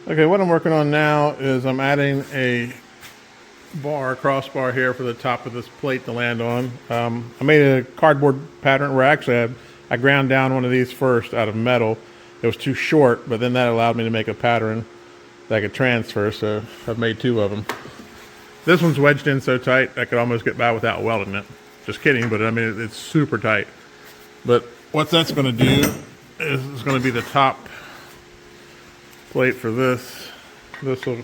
Okay, what I'm working on now is I'm adding a crossbar here for the top of this plate to land on. I made a cardboard pattern where actually I ground down one of these first out of metal. It was too short, but then that allowed me to make a pattern that I could transfer, so I've made two of them. This one's wedged in so tight I could almost get by without welding it. Just kidding, but I mean, it's super tight. But what that's going to do is it's going to be the top plate for this. This will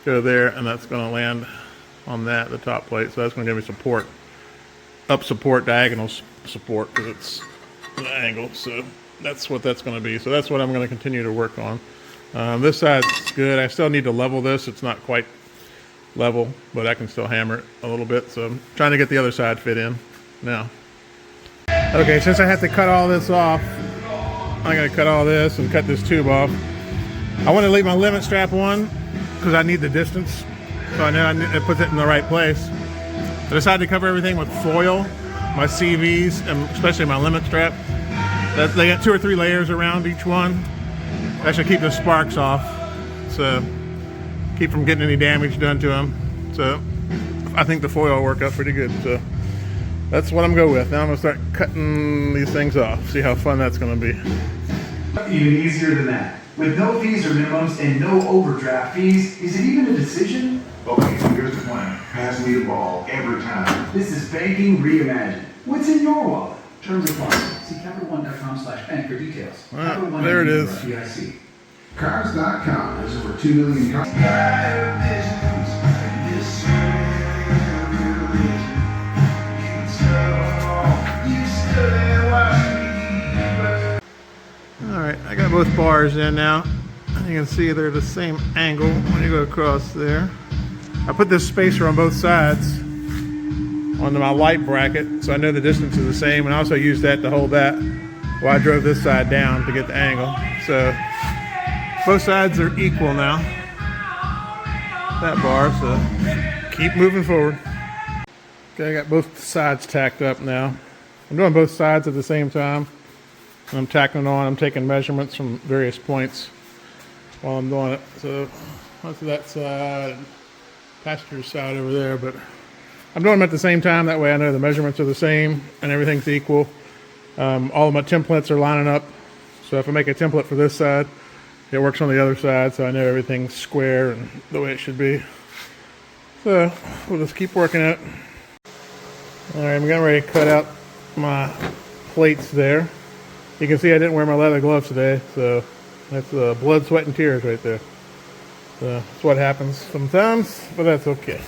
go there, and that's going to land on that, the top plate. So that's going to give me support, up support, diagonal support, because it's an angle. So that's what that's going to be. So that's what I'm going to continue to work on. This side's good. I still need to level this. It's not quite level, but I can still hammer it a little bit. So I'm trying to get the other side fit in now. Okay, since I have to cut all this off, I'm going to cut all this and cut this tube off. I want to leave my limit strap on because I need the distance, so I know it puts it in the right place. I decided to cover everything with foil, my CVs, and especially my limit strap. They got 2 or 3 layers around each one. That should keep the sparks off, so keep from getting any damage done to them. So I think the foil will work out pretty good. So that's what I'm going with. Now I'm going to start cutting these things off. See how fun that's going to be. Even easier than that. With no fees or minimums and no overdraft fees, is it even a decision? Okay, so here's the plan. Pass me the ball every time. This is banking reimagined. What's in your wallet? Terms apply. See CapitalOne.com/bank for details. There it is. FDIC. Cars.com has over 2 million cars. Alright, I got both bars in now. You can see they're the same angle when you go across there. I put this spacer on both sides onto my light bracket, so I know the distance is the same, and I also used that to hold that while I drove this side down to get the angle. So both sides are equal now, that bar, so keep moving forward. Okay, I got both sides tacked up now. I'm doing both sides at the same time. And I'm tacking it on. I'm taking measurements from various points while I'm doing it. So that's that side, passenger side over there, but I'm doing them at the same time. That way I know the measurements are the same and everything's equal. All of my templates are lining up. So if I make a template for this side, it works on the other side, so I know everything's square and the way it should be. So we'll just keep working it. All right, I'm getting ready to cut out my plates there. You can see I didn't wear my leather gloves today, so that's blood, sweat, and tears right there. So that's what happens sometimes, but that's okay.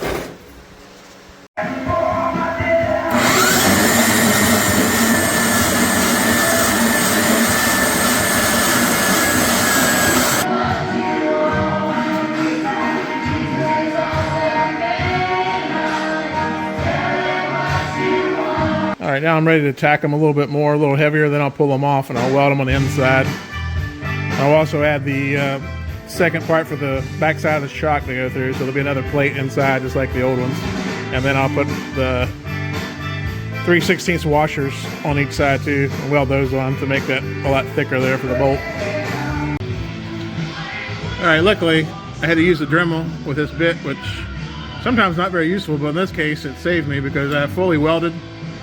All right, now I'm ready to tack them a little bit more, a little heavier, then I'll pull them off and I'll weld them on the inside. I'll also add the second part for the back side of the shock to go through, so there'll be another plate inside just like the old ones. And then I'll put the 3/16 washers on each side too, and weld those on to make that a lot thicker there for the bolt. All right, luckily I had to use the Dremel with this bit, which sometimes not very useful, but in this case it saved me because I fully welded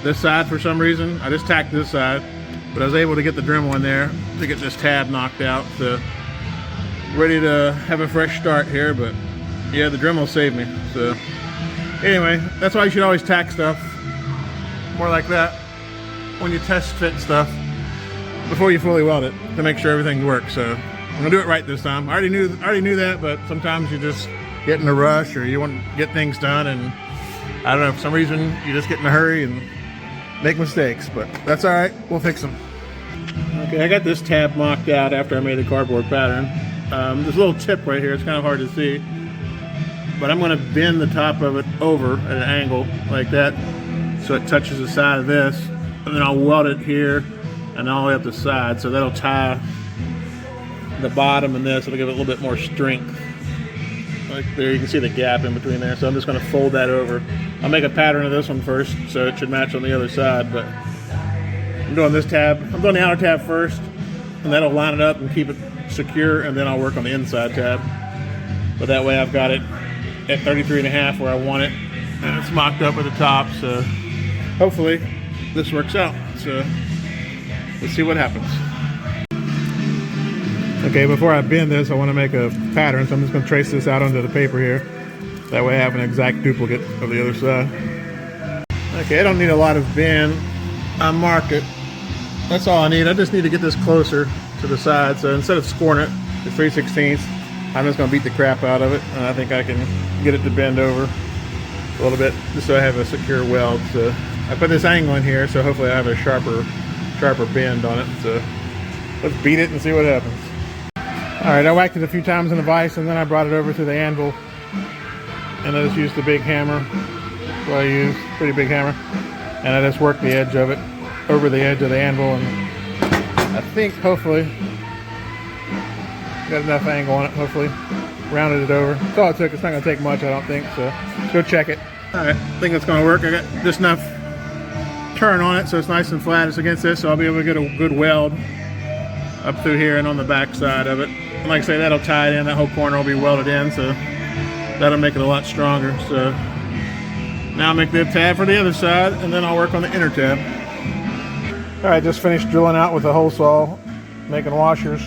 this side for some reason. I just tacked this side, but I was able to get the Dremel in there to get this tab knocked out. So ready to have a fresh start here, but yeah, the Dremel saved me. So anyway, that's why you should always tack stuff more like that when you test fit stuff before you fully weld it to make sure everything works. So I'm gonna do it right this time. I already knew that, but sometimes you just get in a rush or you want to get things done, and I don't know, for some reason you just get in a hurry and make mistakes, but that's all right. We'll fix them. Okay, I got this tab mocked out after I made the cardboard pattern. There's a little tip right here. It's kind of hard to see, but I'm going to bend the top of it over at an angle like that so it touches the side of this, and then I'll weld it here and all the way up the side, so that'll tie the bottom and this. It'll give it a little bit more strength. Like there, you can see the gap in between there, so I'm just going to fold that over. I'll make a pattern of this one first so it should match on the other side, but I'm doing this tab. I'm doing the outer tab first, and that'll line it up and keep it secure, and then I'll work on the inside tab. But that way I've got it at 33.5 where I want it, and it's mocked up at the top, so hopefully this works out. So let's see what happens. Okay, before I bend this, I want to make a pattern, so I'm just going to trace this out onto the paper here. That way I have an exact duplicate of the other side. Okay, I don't need a lot of bend. I marked it. That's all I need. I just need to get this closer to the side. So instead of scoring it to 3/16, I'm just going to beat the crap out of it. And I think I can get it to bend over a little bit, just so I have a secure weld. So I put this angle in here, so hopefully I have a sharper bend on it. So let's beat it and see what happens. Alright, I whacked it a few times in the vise, and then I brought it over to the anvil. And I just used the big hammer. That's what I use, pretty big hammer. And I just worked the edge of it over the edge of the anvil, and I think hopefully got enough angle on it, hopefully. Rounded it over. That's all it took. It's not going to take much, I don't think, so let's go check it. Alright, I think it's going to work. I got just enough turn on it so it's nice and flat. It's against this, so I'll be able to get a good weld up through here and on the back side of it. And like I say, that'll tie it in. That whole corner will be welded in, so that'll make it a lot stronger. So now I'll make the tab for the other side, and then I'll work on the inner tab. Alright, just finished drilling out with the hole saw, making washers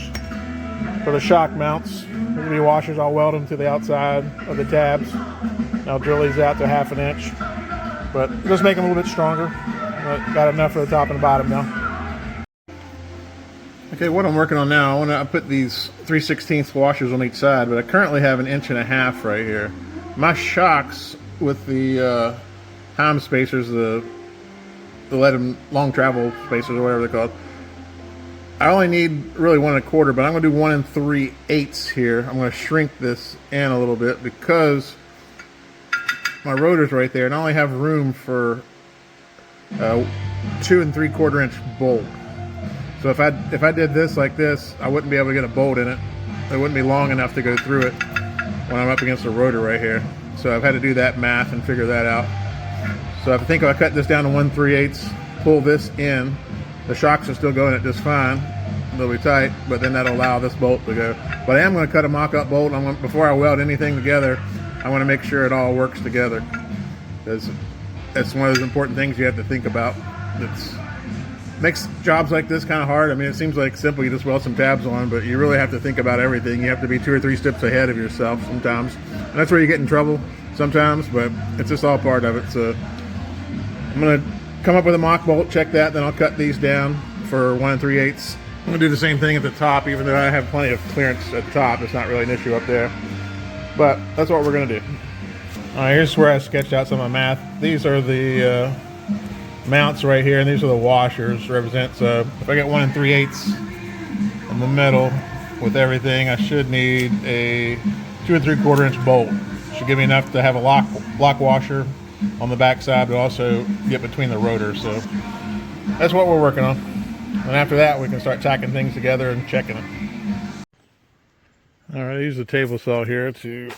for the shock mounts. These will be washers. I'll weld them to the outside of the tabs. I'll drill these out to 1/2 inch, but just make them a little bit stronger. Got enough for the top and the bottom now. Okay, what I'm working on now, I put these 3/16 washers on each side, but I currently have 1.5 inches right here. My shocks with the time spacers, the lead long travel spacers or whatever they're called, I only need really 1 1/4, but I'm going to do 1 3/8 here. I'm going to shrink this in a little bit because my rotor's right there, and I only have room for 2 3/4 inch bolt. So if I did this like this, I wouldn't be able to get a bolt in it. It wouldn't be long enough to go through it when I'm up against the rotor right here. So I've had to do that math and figure that out. So I think if I cut this down to 1 3/8, pull this in, the shocks are still going at just fine. They'll be tight, but then that'll allow this bolt to go. But I am going to cut a mock-up bolt. Before I weld anything together, I want to make sure it all works together, because that's one of those important things you have to think about. Makes jobs like this kind of hard. I mean, it seems like simple, you just weld some tabs on, but you really have to think about everything. You have to be 2 or 3 steps ahead of yourself sometimes, and that's where you get in trouble sometimes, but it's just all part of it. So I'm going to come up with a mock bolt, check that, then I'll cut these down for 1 3/8. I'm going to do the same thing at the top, even though I have plenty of clearance at the top. It's not really an issue up there, but that's what we're going to do. All right, here's where I sketched out some of my math. These are the mounts right here, and these are the washers represent. So if I get 1 3/8 on the metal with everything, I should need a 2 3/4 inch bolt. Should give me enough to have a lock washer on the back side, but also get between the rotors. So that's what we're working on. And after that, we can start tacking things together and checking it. All right, I use the table saw here to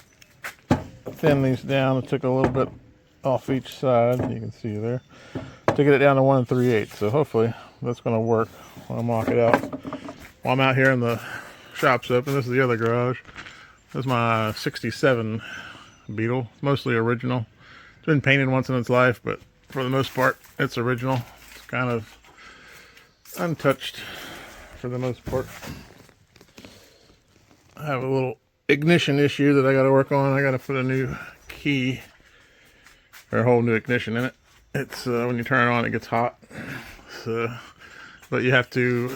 thin these down. I took a little bit off each side. You can see there. To get it down to 1 3/8. So hopefully that's going to work when I mock it out. While I'm out here in the shop's open, this is the other garage. This is my 67 Beetle, mostly original. It's been painted once in its life, but for the most part, it's original. It's kind of untouched for the most part. I have a little ignition issue that I got to work on. I got to put a new key, or a whole new ignition in it. It's when you turn it on, it gets hot. So, but you have to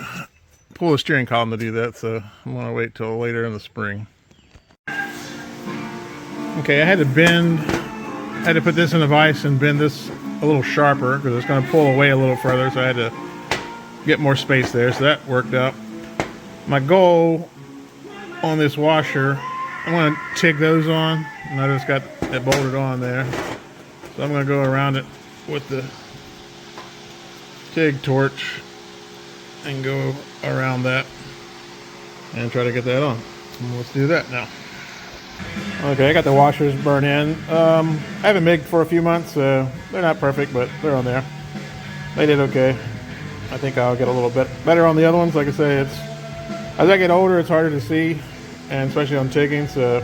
pull the steering column to do that. So I'm gonna wait till later in the spring. Okay, I had to put this in a vise and bend this a little sharper because it's going to pull away a little further. So I had to get more space there. So that worked out. My goal on this washer, I'm going to TIG those on, and I just got it bolted on there. So I'm going to go around it with the TIG torch and go around that and try to get that on. And let's do that now. Okay, I got the washers burned in. I haven't MIG'd for a few months, so they're not perfect, but they're on there. They did okay. I think I'll get a little bit better on the other ones. Like I say, As I get older, it's harder to see, and especially on jigging, so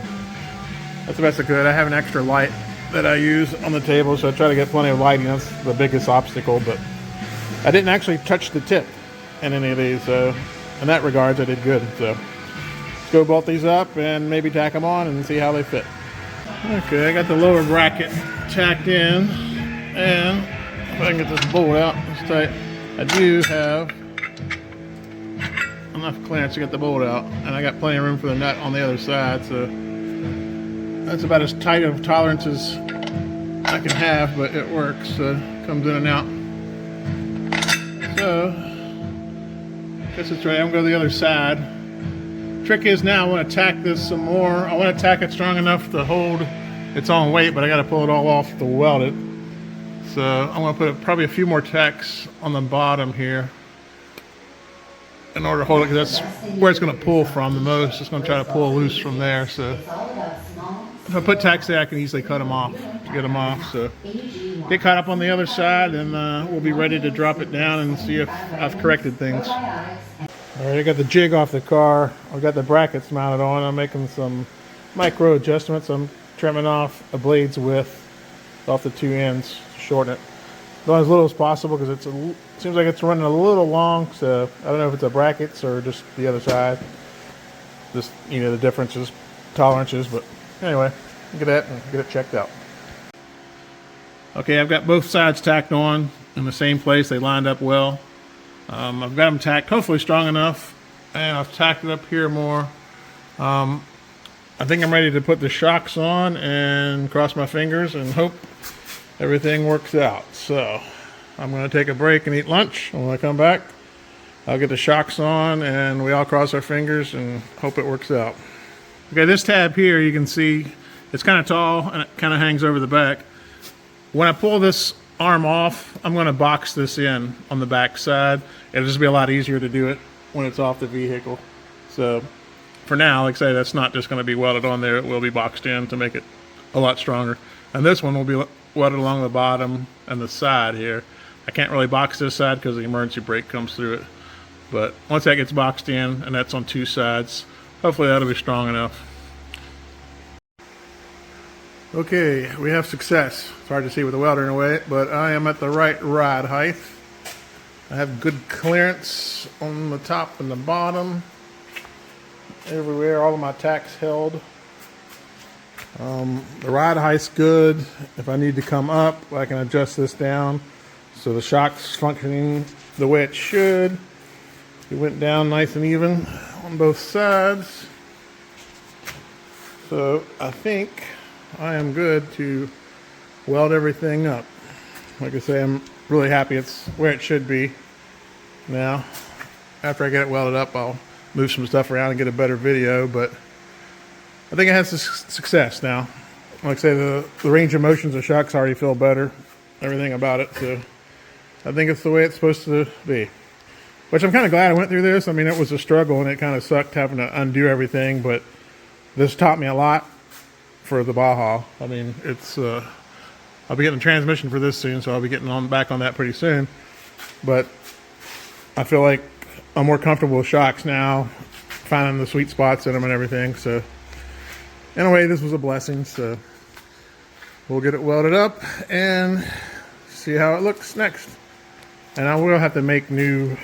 that's the best I could. I have an extra light that I use on the table, so I try to get plenty of lighting. That's the biggest obstacle, but I didn't actually touch the tip in any of these, so in that regards, I did good. So let's go bolt these up and maybe tack them on and see how they fit. Okay, I got the lower bracket tacked in, and if I can get this bolt out, it's tight. I do have enough clearance to get the bolt out, and I got plenty of room for the nut on the other side, so that's about as tight of tolerance as I can have, but it works. Comes in and out. So I guess it's ready. I'm gonna go to the other side. Trick is now I want to tack this some more. I want to tack it strong enough to hold its own weight, but I got to pull it all off to weld it. So I'm going to put probably a few more tacks on the bottom here in order to hold it, because that's where it's going to pull from the most. It's going to try to pull loose from there. So if I put tacks there, I can easily cut them off to get them off. So get caught up on the other side, and we'll be ready to drop it down and see if I've corrected things. All right, I got the jig off the car. I've got the brackets mounted on. I'm making some micro adjustments. I'm trimming off a blade's width off the two ends to shorten it. Going as little as possible because it seems like it's running a little long. So I don't know if it's the brackets or just the other side. Just, you know, the differences, tolerances. But anyway, look at that and get it checked out. Okay, I've got both sides tacked on in the same place. They lined up well. I've got them tacked, hopefully strong enough, and I've tacked it up here more. I think I'm ready to put the shocks on and cross my fingers and hope everything works out. So I'm going to take a break and eat lunch. And when I come back, I'll get the shocks on and we all cross our fingers and hope it works out. Okay, this tab here, you can see it's kind of tall and it kind of hangs over the back. When I pull this arm off, I'm going to box this in on the back side. It'll just be a lot easier to do it when it's off the vehicle. So for now, like I say, that's not just going to be welded on there. It will be boxed in to make it a lot stronger. And this one will be welded along the bottom and the side here. I can't really box this side because the emergency brake comes through it. But once that gets boxed in, and that's on two sides, hopefully that'll be strong enough. Okay, we have success. It's hard to see with the welder in a way, but I am at the right rod height. I have good clearance on the top and the bottom. Everywhere, all of my tacks held. The rod height's good. If I need to come up, I can adjust this down so the shock's functioning the way it should. It went down nice and even on both sides. So I think I am good to weld everything up. Like I say, I'm really happy it's where it should be. Now, after I get it welded up, I'll move some stuff around and get a better video, but I think it has success now. Like I say, the range of motions of shocks already feel better, everything about it, so I think it's the way it's supposed to be. Which I'm kind of glad I went through this. I mean, it was a struggle and it kind of sucked having to undo everything, but this taught me a lot for the Baja. I mean, it's I'll be getting a transmission for this soon, so I'll be getting back on that pretty soon. But I feel like I'm more comfortable with shocks now, finding the sweet spots in them and everything. So anyway, this was a blessing. So we'll get it welded up and see how it looks next. And I will have to make new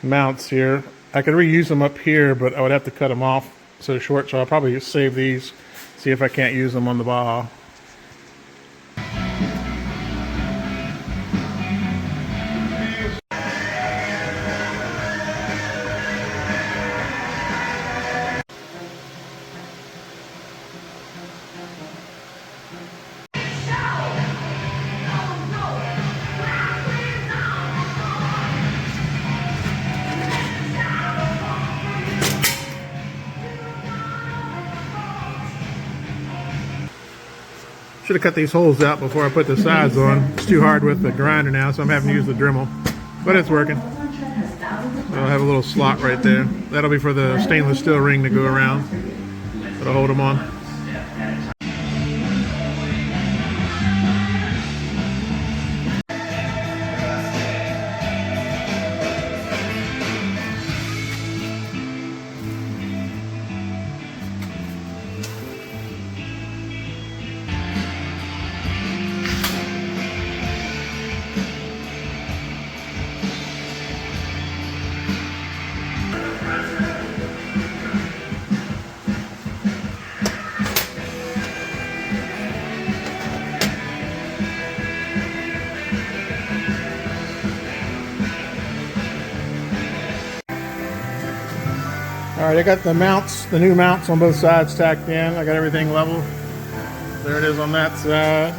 mounts here. I could reuse them up here, but I would have to cut them off so short. So I'll probably save these, see if I can't use them on the Baja. Should have cut these holes out before I put the sides on. It's too hard with the grinder now, so I'm having to use the Dremel. But it's working. I'll have a little slot right there. That'll be for the stainless steel ring to go around. That'll hold them on. All right, I got the mounts, the new mounts on both sides tacked in. I got everything level. There it is on that side.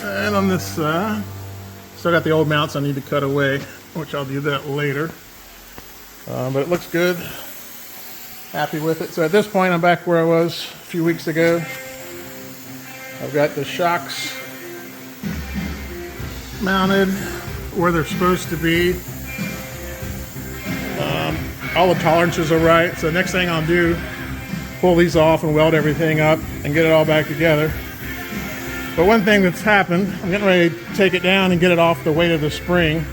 And on this side, still got the old mounts I need to cut away, which I'll do that later. But it looks good. Happy with it. So at this point, I'm back where I was a few weeks ago. I've got the shocks mounted where they're supposed to be. All the tolerances are right. So next thing I'll do, pull these off and weld everything up and get it all back together. But one thing that's happened, I'm getting ready to take it down and get it off the weight of the spring.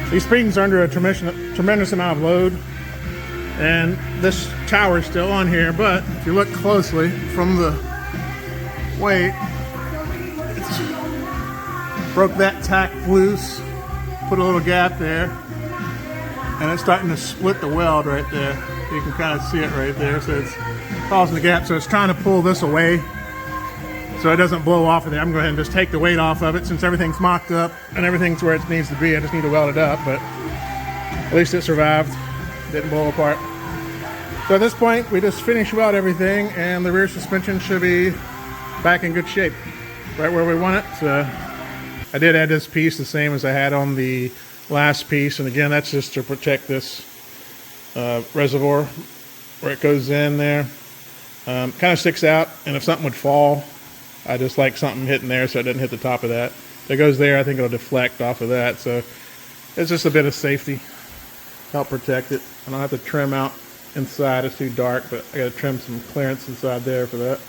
These springs are under a tremendous amount of load, and this tower is still on here, but if you look closely from the weight, it's broke that tack loose, put a little gap there, and it's starting to split the weld right there. You can kind of see it right there, so it's causing the gap. So it's trying to pull this away so it doesn't blow off of there. I'm going to go ahead and just take the weight off of it since everything's mocked up and everything's where it needs to be. I just need to weld it up, but at least it survived. Didn't blow apart. So at this point, we just finished weld everything and the rear suspension should be back in good shape, right where we want it. So I did add this piece the same as I had on the last piece, and again, that's just to protect this reservoir where it goes in there. Kind of sticks out, and if something would fall, I just like something hitting there so it doesn't hit the top of that. If it goes there, I think it'll deflect off of that. So it's just a bit of safety, help protect it. I don't have to trim out inside, it's too dark, but I got to trim some clearance inside there for that.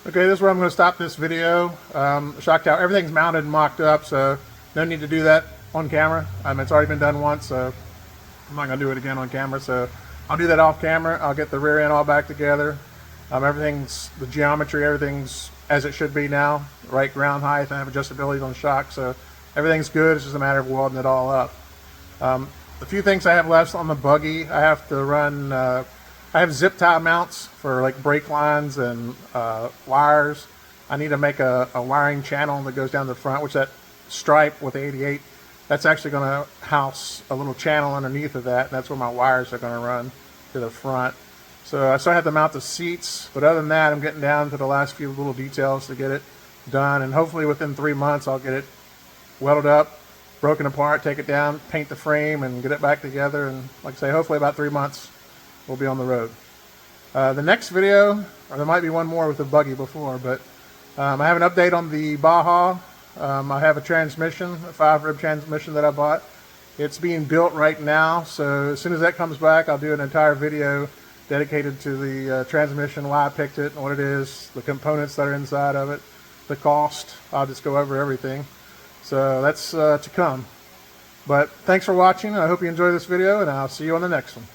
Okay, this is where I'm going to stop this video. Shock tower, everything's mounted and mocked up, so no need to do that on camera. It's already been done once, so I'm not going to do it again on camera. So I'll do that off camera. I'll get the rear end all back together. Everything's, the geometry, everything's as it should be now. Right ground height, I have adjustability on the shock, so everything's good. It's just a matter of welding it all up. The few things I have left on the buggy, I have to run, I have zip tie mounts for like brake lines and wires. I need to make a wiring channel that goes down the front, which that stripe with the 88, that's actually going to house a little channel underneath of that, and that's where my wires are going to run to the front. So I still have to mount the seats, but other than that, I'm getting down to the last few little details to get it done, and hopefully within 3 months I'll get it welded up, broken apart, take it down, paint the frame, and get it back together, and like I say, hopefully about 3 months we'll be on the road. The next video, or there might be one more with the buggy before, but I have an update on the Baja. I have a transmission, a 5-rib transmission that I bought. It's being built right now, so as soon as that comes back, I'll do an entire video dedicated to the transmission, why I picked it, and what it is, the components that are inside of it, the cost. I'll just go over everything. So that's to come. But thanks for watching. I hope you enjoyed this video, and I'll see you on the next one.